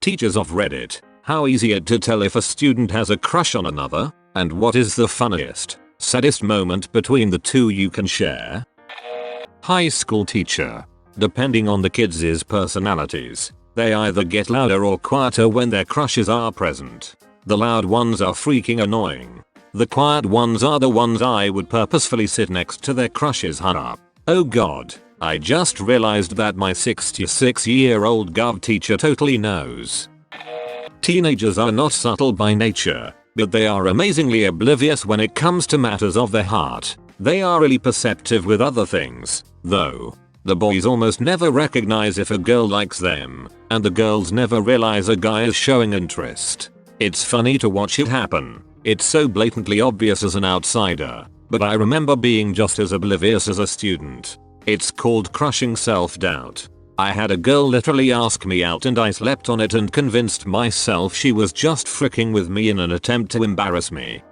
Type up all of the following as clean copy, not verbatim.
Teachers of Reddit, how easy it to tell if a student has a crush on another, and what is the funniest, saddest moment between the two you can share? High school teacher. Depending on the kids' personalities, they either get louder or quieter when their crushes are present. The loud ones are freaking annoying. The quiet ones are the ones I would purposefully sit next to their crushes. Huh? Oh god, I just realized that my 66-year-old gov teacher totally knows. Teenagers are not subtle by nature, but they are amazingly oblivious when it comes to matters of their heart. They are really perceptive with other things, though. The boys almost never recognize if a girl likes them, and the girls never realize a guy is showing interest. It's funny to watch it happen. It's so blatantly obvious as an outsider, but I remember being just as oblivious as a student. It's called crushing self-doubt. I had a girl literally ask me out and I slept on it and convinced myself she was just fricking with me in an attempt to embarrass me.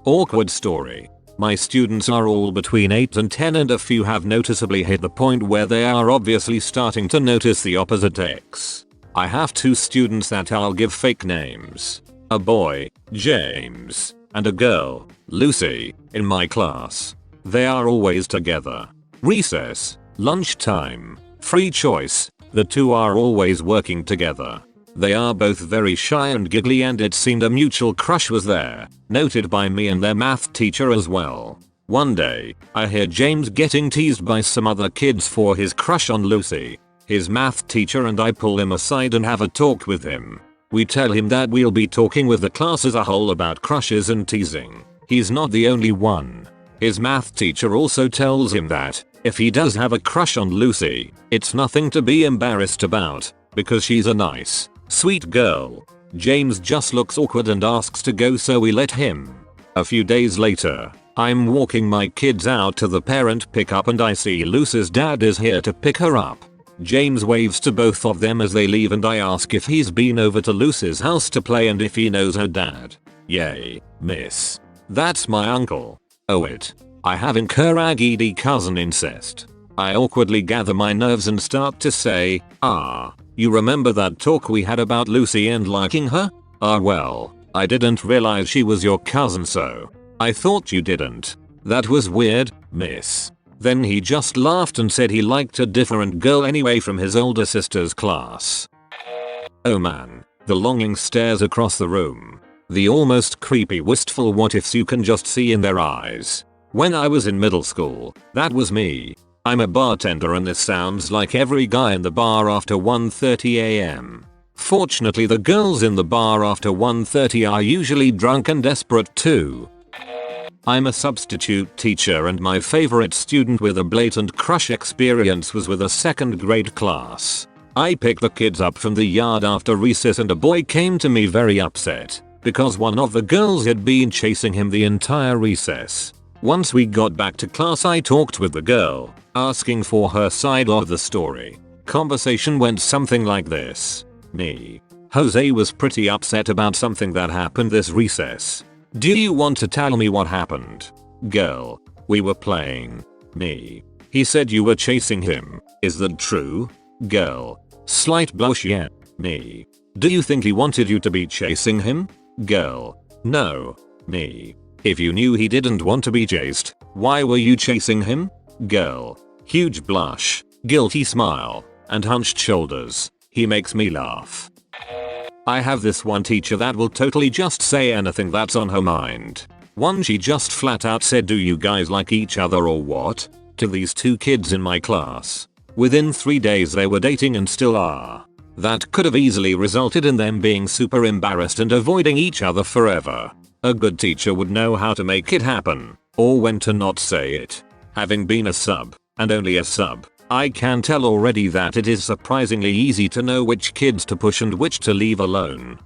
Awkward story. My students are all between 8 and 10 and a few have noticeably hit the point where they are obviously starting to notice the opposite sex. I have 2 students that I'll give fake names. A boy, James, and a girl, Lucy, in my class. They are always together. Recess, lunchtime, free choice, the 2 are always working together. They are both very shy and giggly and it seemed a mutual crush was there, noted by me and their math teacher as well. One day, I hear James getting teased by some other kids for his crush on Lucy, his math teacher, and I pull him aside and have a talk with him. We tell him that we'll be talking with the class as a whole about crushes and teasing. He's not the only one. His math teacher also tells him that, if he does have a crush on Lucy, it's nothing to be embarrassed about, because she's a nice, sweet girl. James just looks awkward and asks to go, so we let him. A few days later, I'm walking my kids out to the parent pickup and I see Lucy's dad is here to pick her up. James waves to both of them as they leave and I ask if he's been over to Lucy's house to play and if he knows her dad. Yay, miss. That's my uncle. Oh wait, I have incurred cousin incest. I awkwardly gather my nerves and start to say, you remember that talk we had about Lucy and liking her? Well, I didn't realize she was your cousin, so I thought you didn't. That was weird, miss. Then he just laughed and said he liked a different girl anyway from his older sister's class. Oh man, the longing stares across the room. The almost creepy wistful what ifs you can just see in their eyes. When I was in middle school, that was me. I'm a bartender and this sounds like every guy in the bar after 1:30 am. Fortunately the girls in the bar after 1:30 are usually drunk and desperate too. I'm a substitute teacher and my favorite student with a blatant crush experience was with a 2nd grade class. I picked the kids up from the yard after recess and a boy came to me very upset because one of the girls had been chasing him the entire recess. Once we got back to class I talked with the girl, asking for her side of the story. Conversation went something like this. Me. Jose was pretty upset about something that happened this recess. Do you want to tell me what happened? Girl. We were playing. Me. He said you were chasing him. Is that true? Girl. Slight blush. Yeah. Me. Do you think he wanted you to be chasing him? Girl. No. Me. If you knew he didn't want to be chased, why were you chasing him? Girl. Huge blush, guilty smile, and hunched shoulders. He makes me laugh. I have this one teacher that will totally just say anything that's on her mind. One she just flat out said, do you guys like each other or what? To these 2 kids in my class. Within 3 days they were dating and still are. That could have easily resulted in them being super embarrassed and avoiding each other forever. A good teacher would know how to make it happen, or when to not say it. Having been a sub, and only a sub, I can tell already that it is surprisingly easy to know which kids to push and which to leave alone.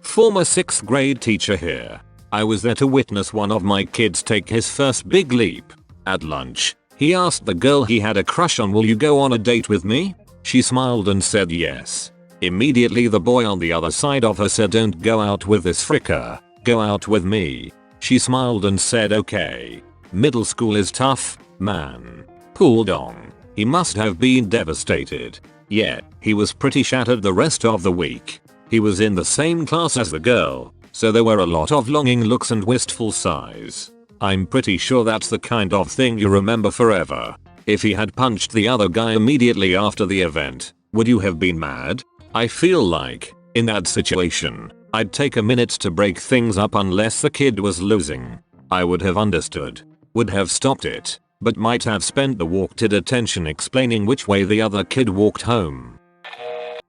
Former 6th grade teacher here. I was there to witness one of my kids take his first big leap. At lunch, he asked the girl he had a crush on, will you go on a date with me? She smiled and said yes. Immediately the boy on the other side of her said, don't go out with this fricker, go out with me. She smiled and said okay. Middle school is tough, man. Pulled on. He must have been devastated. Yeah, he was pretty shattered the rest of the week. He was in the same class as the girl, so there were a lot of longing looks and wistful sighs. I'm pretty sure that's the kind of thing you remember forever. If he had punched the other guy immediately after the event, would you have been mad? I feel like, in that situation, I'd take a minute to break things up unless the kid was losing. I would have understood, would have stopped it, but might have spent the walk to detention explaining which way the other kid walked home.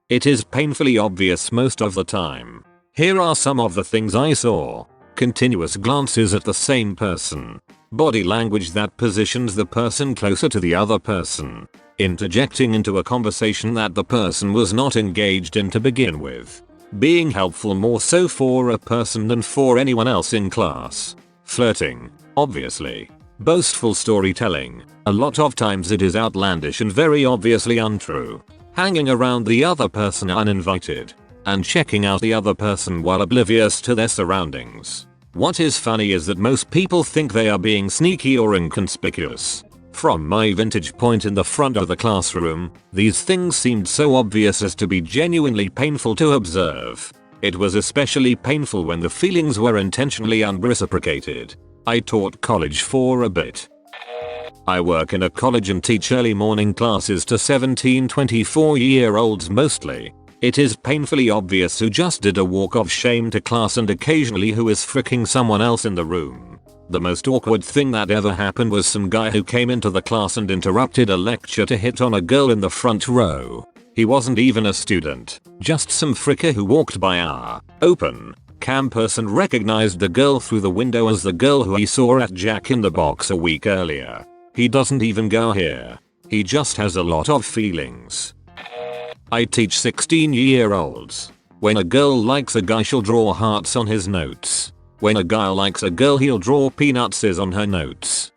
It is painfully obvious most of the time. Here are some of the things I saw. Continuous glances at the same person. Body language that positions the person closer to the other person. Interjecting into a conversation that the person was not engaged in to begin with. Being helpful more so for a person than for anyone else in class. Flirting, obviously. Boastful storytelling, a lot of times it is outlandish and very obviously untrue. Hanging around the other person uninvited. And checking out the other person while oblivious to their surroundings. What is funny is that most people think they are being sneaky or inconspicuous. From my vantage point in the front of the classroom, these things seemed so obvious as to be genuinely painful to observe. It was especially painful when the feelings were intentionally unreciprocated. I taught college for a bit. I work in a college and teach early morning classes to 17-24-year-olds mostly. It is painfully obvious who just did a walk of shame to class and occasionally who is fricking someone else in the room. The most awkward thing that ever happened was some guy who came into the class and interrupted a lecture to hit on a girl in the front row. He wasn't even a student, just some fricker who walked by our open campus and recognized the girl through the window as the girl who he saw at Jack in the Box a week earlier. He doesn't even go here. He just has a lot of feelings. I teach 16-year-olds. When a girl likes a guy, she'll draw hearts on his notes. When a guy likes a girl, he'll draw peanuts on her notes.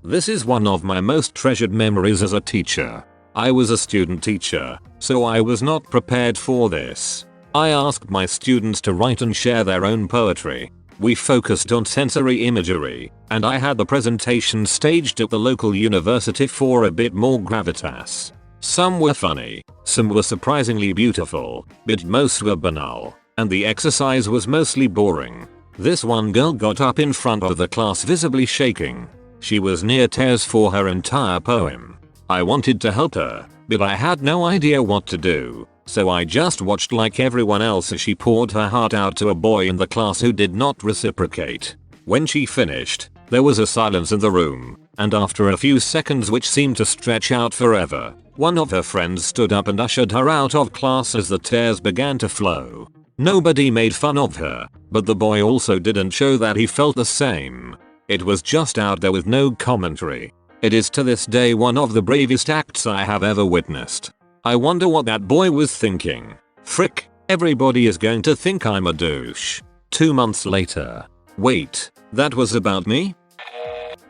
This is one of my most treasured memories as a teacher. I was a student teacher, so I was not prepared for this. I asked my students to write and share their own poetry. We focused on sensory imagery, and I had the presentation staged at the local university for a bit more gravitas. Some were funny, some were surprisingly beautiful, but most were banal, and the exercise was mostly boring. This one girl got up in front of the class visibly shaking. She was near tears for her entire poem. I wanted to help her, but I had no idea what to do, so I just watched like everyone else as she poured her heart out to a boy in the class who did not reciprocate. When she finished, there was a silence in the room, and after a few seconds which seemed to stretch out forever, one of her friends stood up and ushered her out of class as the tears began to flow. Nobody made fun of her, but the boy also didn't show that he felt the same. It was just out there with no commentary. It is to this day one of the bravest acts I have ever witnessed. I wonder what that boy was thinking. Frick, everybody is going to think I'm a douche. 2 months later. Wait, that was about me?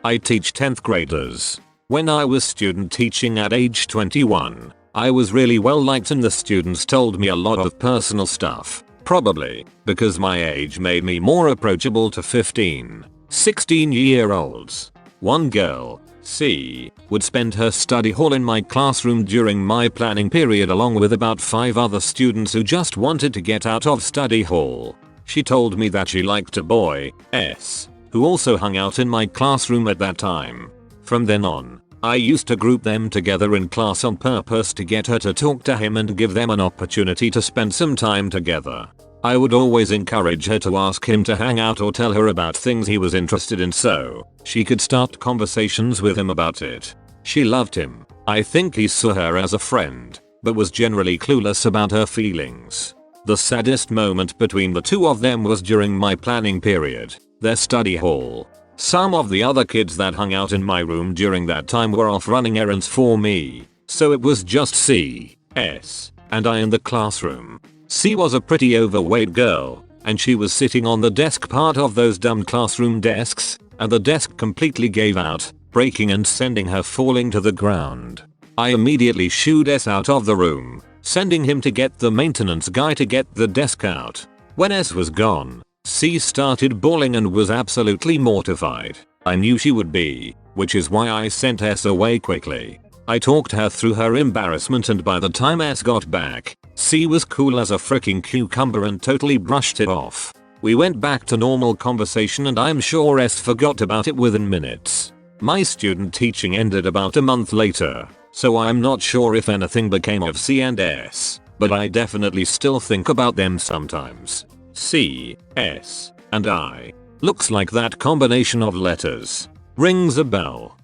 I teach 10th graders. When I was student teaching at age 21, I was really well liked and the students told me a lot of personal stuff. Probably because my age made me more approachable to 15, 16-year-olds. One girl, C, would spend her study hall in my classroom during my planning period along with about 5 other students who just wanted to get out of study hall. She told me that she liked a boy, S, who also hung out in my classroom at that time. From then on, I used to group them together in class on purpose to get her to talk to him and give them an opportunity to spend some time together. I would always encourage her to ask him to hang out or tell her about things he was interested in so she could start conversations with him about it. She loved him. I think he saw her as a friend, but was generally clueless about her feelings. The saddest moment between the two of them was during my planning period, their study hall. Some of the other kids that hung out in my room during that time were off running errands for me, so it was just C, S, and I in the classroom. C was a pretty overweight girl, and she was sitting on the desk part of those dumb classroom desks, and the desk completely gave out, breaking and sending her falling to the ground. I immediately shooed S out of the room, sending him to get the maintenance guy to get the desk out. When S was gone, C started bawling and was absolutely mortified. I knew she would be, which is why I sent S away quickly. I talked her through her embarrassment, and by the time S got back, C was cool as a freaking cucumber and totally brushed it off. We went back to normal conversation and I'm sure S forgot about it within minutes. My student teaching ended about a month later, so I'm not sure if anything became of C and S, but I definitely still think about them sometimes. C, S, and I. Looks like that combination of letters rings a bell.